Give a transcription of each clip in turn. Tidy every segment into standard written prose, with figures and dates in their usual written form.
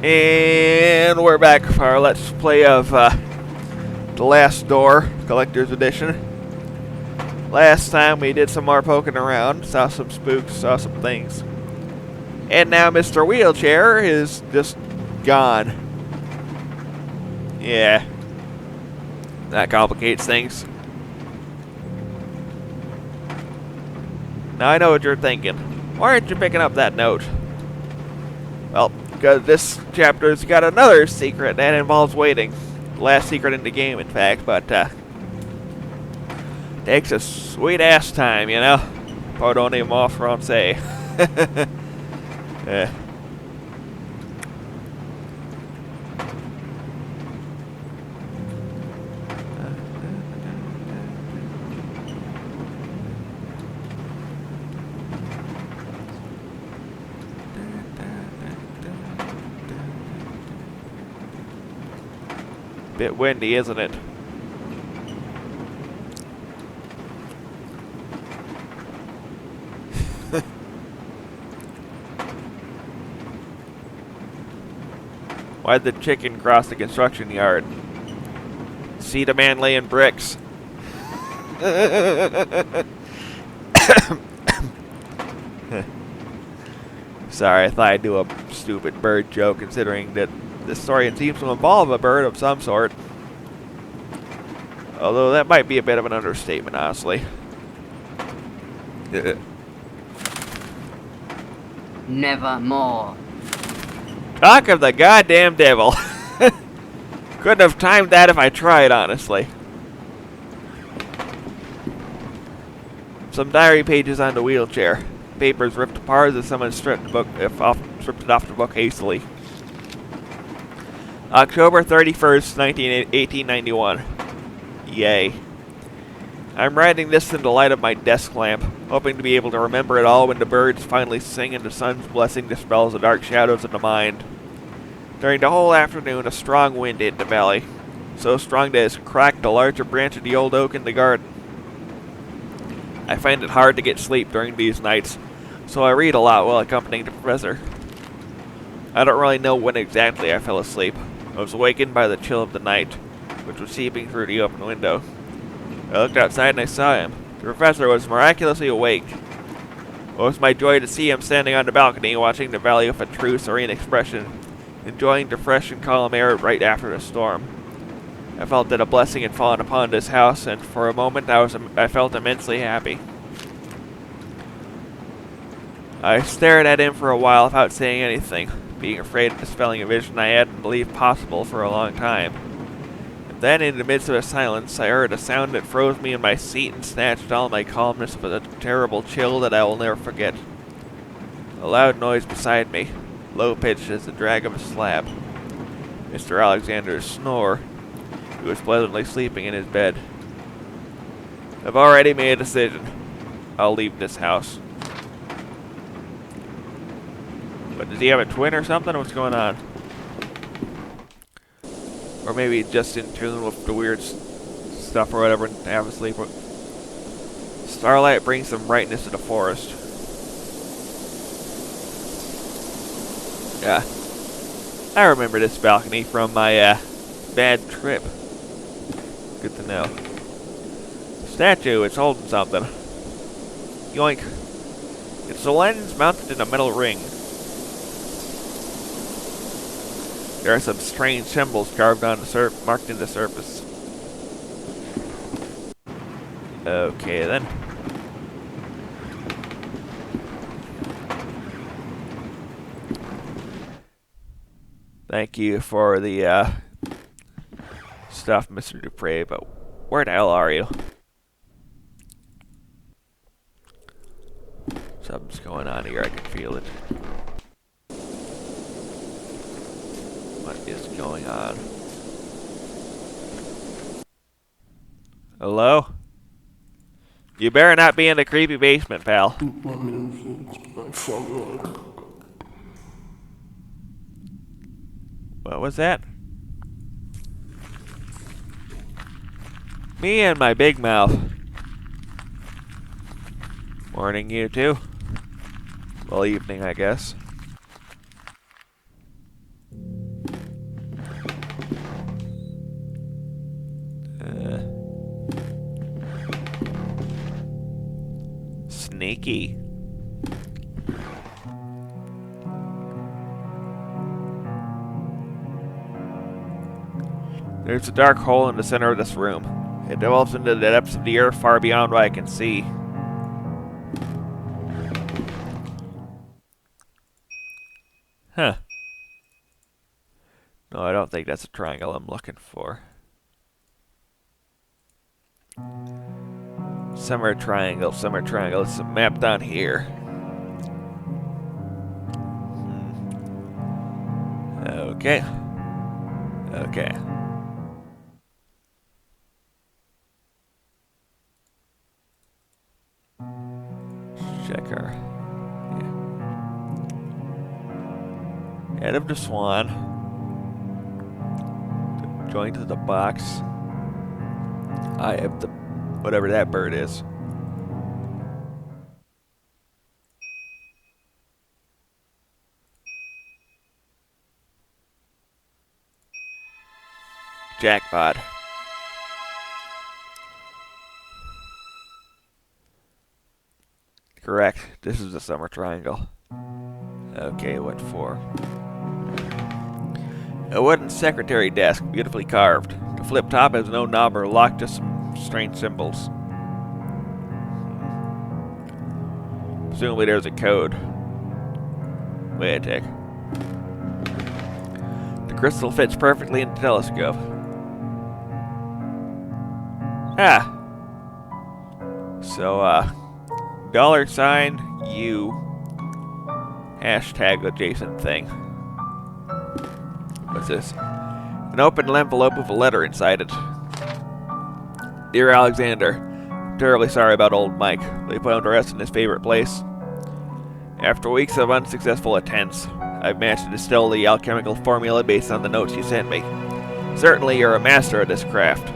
And we're back for our Let's Play of The Last Door, Collector's Edition. Last time we did some more poking around, saw some spooks, saw some things. And now Mr. Wheelchair is just gone. Yeah. That complicates things. Now I know what you're thinking. Why aren't you picking up that note? Well, because this chapter's got another secret that involves waiting. Last secret in the game, in fact, but takes a sweet ass time, you know. Pardon him off from say. Bit windy, isn't it? Why'd the chicken cross the construction yard? See the man laying bricks. Sorry, I thought I'd do a stupid bird joke considering that this story seems to involve a bird of some sort. Although that might be a bit of an understatement, honestly. Nevermore. Talk of the goddamn devil. Couldn't have timed that if I tried, honestly. Some diary pages on the wheelchair. Papers ripped apart as someone stripped it off the book hastily. October 31st, 1891. Yay. I'm writing this in the light of my desk lamp, hoping to be able to remember it all when the birds finally sing and the sun's blessing dispels the dark shadows in the mind. During the whole afternoon, a strong wind hit the valley, so strong that it cracked the larger branch of the old oak in the garden. I find it hard to get sleep during these nights, so I read a lot while accompanying the professor. I don't really know when exactly I fell asleep. I was awakened by the chill of the night, which was seeping through the open window. I looked outside and I saw him. The professor was miraculously awake. It was my joy to see him standing on the balcony, watching the valley with a true serene expression, enjoying the fresh and calm air right after the storm. I felt that a blessing had fallen upon this house, and for a moment I felt immensely happy. I stared at him for a while without saying anything, being afraid of dispelling a vision I hadn't believed possible for a long time. And then, in the midst of a silence, I heard a sound that froze me in my seat and snatched all my calmness with a terrible chill that I will never forget. A loud noise beside me, low-pitched as the drag of a slab. Mr. Alexander's snore. He was pleasantly sleeping in his bed. I've already made a decision. I'll leave this house. But does he have a twin or something? What's going on? Or maybe just in tune with the weird stuff or whatever and have a sleep. Starlight brings some brightness to the forest. Yeah. I remember this balcony from my bad trip. Good to know. Statue, it's holding something. Yoink. It's a lens mounted in a metal ring. There are some strange symbols carved on the marked in the surface. Okay then. Thank you for the stuff, Mr. Dupre, but where the hell are you? Something's going on here, I can feel it. What is going on? Hello? You better not be in the creepy basement, pal. What was that? Me and my big mouth. Morning, you two. Well, evening, I guess. Sneaky. There's a dark hole in the center of this room. It delves into the depths of the earth far beyond what I can see. Huh. No, I don't think that's a triangle I'm looking for. Summer triangle, summer triangle. It's mapped on here. Okay. Okay. Check her. Yeah. Head of the swan. Join to the box. I have the whatever that bird is. Jackpot. Correct. This is the summer triangle. Okay, what for? A wooden secretary desk, beautifully carved. The flip top has no knob or lock, just some strange symbols. Presumably there's a code. Wait a tick. The crystal fits perfectly in the telescope. Ah. So, $U hashtag adjacent thing. What's this? An open envelope with a letter inside it. Dear Alexander, I'm terribly sorry about old Mike. They put him to rest in his favorite place. After weeks of unsuccessful attempts, I've managed to distill the alchemical formula based on the notes you sent me. Certainly you're a master of this craft.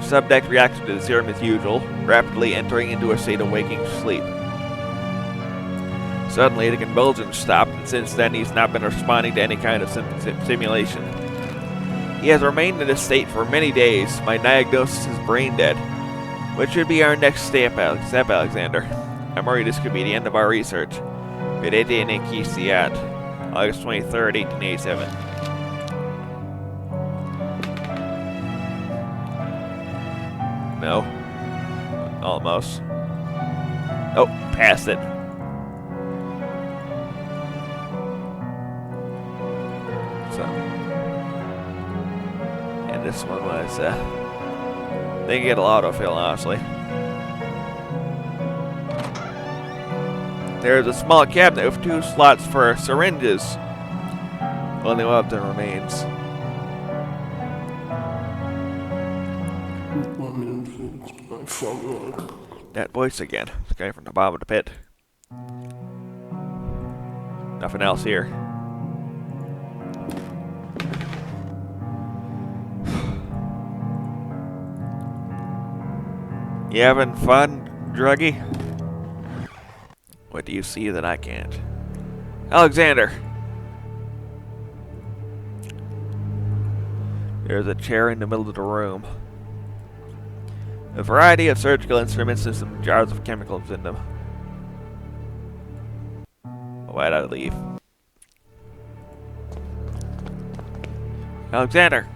The subject reacted to the serum as usual, rapidly entering into a state of waking sleep. Suddenly the convulsions stopped, and since then he's not been responding to any kind of stimulation. He has remained in this state for many days. My diagnosis is brain dead. What should be our next step, Alexander? I'm worried this could be the end of our research. Vedete Nikisiat, August 23rd, 1887. No. Almost. Oh, passed it. So. And this one was, they can get a lot of autofill, honestly. There's a small cabinet with 2 slots for syringes. Only one of them remains. That voice again. It's coming from the bottom of the pit. Nothing else here. You having fun, druggie? What do you see that I can't? Alexander! There's a chair in the middle of the room. A variety of surgical instruments and some jars of chemicals in them. Why'd I leave? Alexander!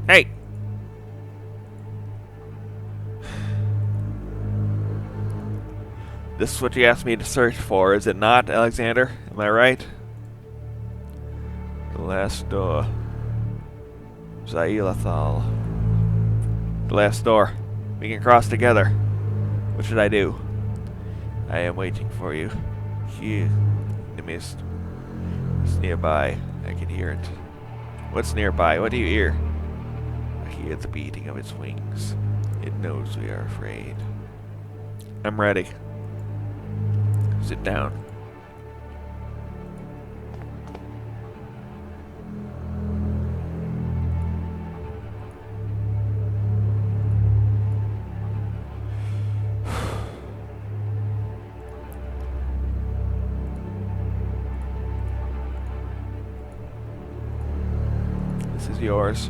Hey! This is what you asked me to search for, is it not, Alexander? Am I right? The last door. Zailathal. The last door. We can cross together. What should I do? I am waiting for you. Here, in the mist. It's nearby. I can hear it. What's nearby? What do you hear? I hear the beating of its wings. It knows we are afraid. I'm ready. Sit down. This is yours.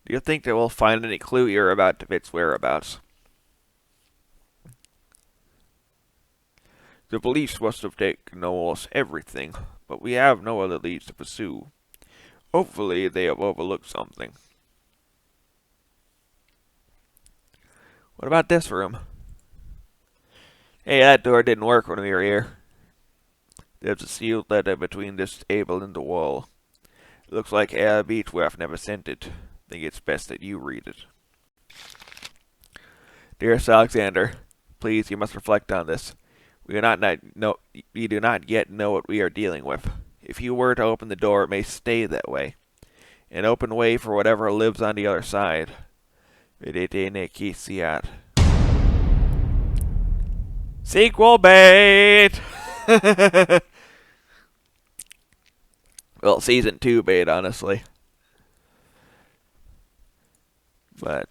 Do you think that we'll find any clue here about Devitt's whereabouts? The police must have taken almost everything, but we have no other leads to pursue. Hopefully they have overlooked something. What about this room? Hey, that door didn't work when we were here. There's a sealed letter between this table and the wall. It looks like Herr Beechworth never sent it. I think it's best that you read it. Dearest Alexander, please, you must reflect on this. We do not yet know what we are dealing with. If you were to open the door, it may stay that way. An open way for whatever lives on the other side. Vedete ne quisiat. Sequel bait! Well, season 2 bait, honestly. But,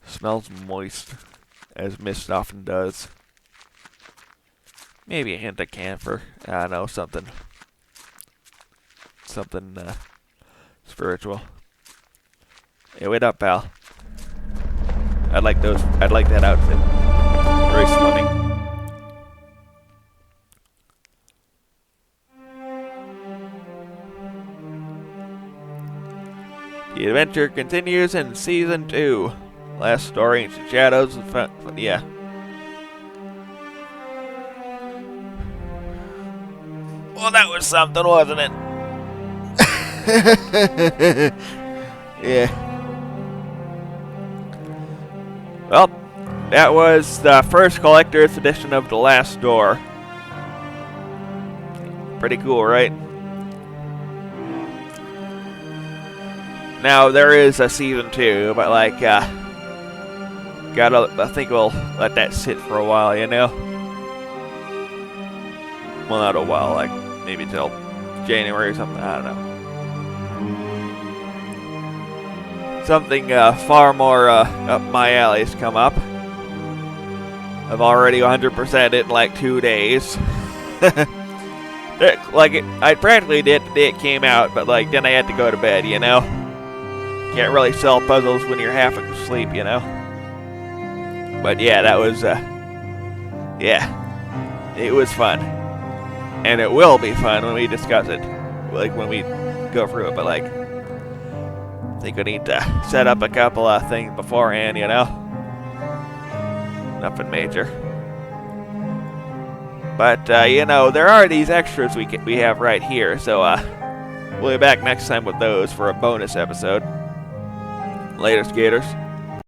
smells moist, as mist often does. Maybe a hint of camphor. I don't know, something spiritual. Hey, wait up, pal. I'd like that outfit. Very slimming. The adventure continues in season 2. Last story, Ancient Shadows. Yeah. Well, that was something, wasn't it? Yeah. Well, that was the first collector's edition of The Last Door. Pretty cool, right? Now, there is a season 2, but I think we'll let that sit for a while, you know? Well, not a while, like maybe till January or something, I don't know. Something far more up my alley has come up. I've already 100%ed it in like 2 days. I practically did the day it came out, but then I had to go to bed, you know? Can't really sell puzzles when you're half asleep, you know? But yeah, that was, it was fun. And it will be fun when we discuss it. When we go through it, but I think we need to set up a couple of things beforehand, you know? Nothing major. But, there are these extras we have right here, so, we'll be back next time with those for a bonus episode. Later, skaters.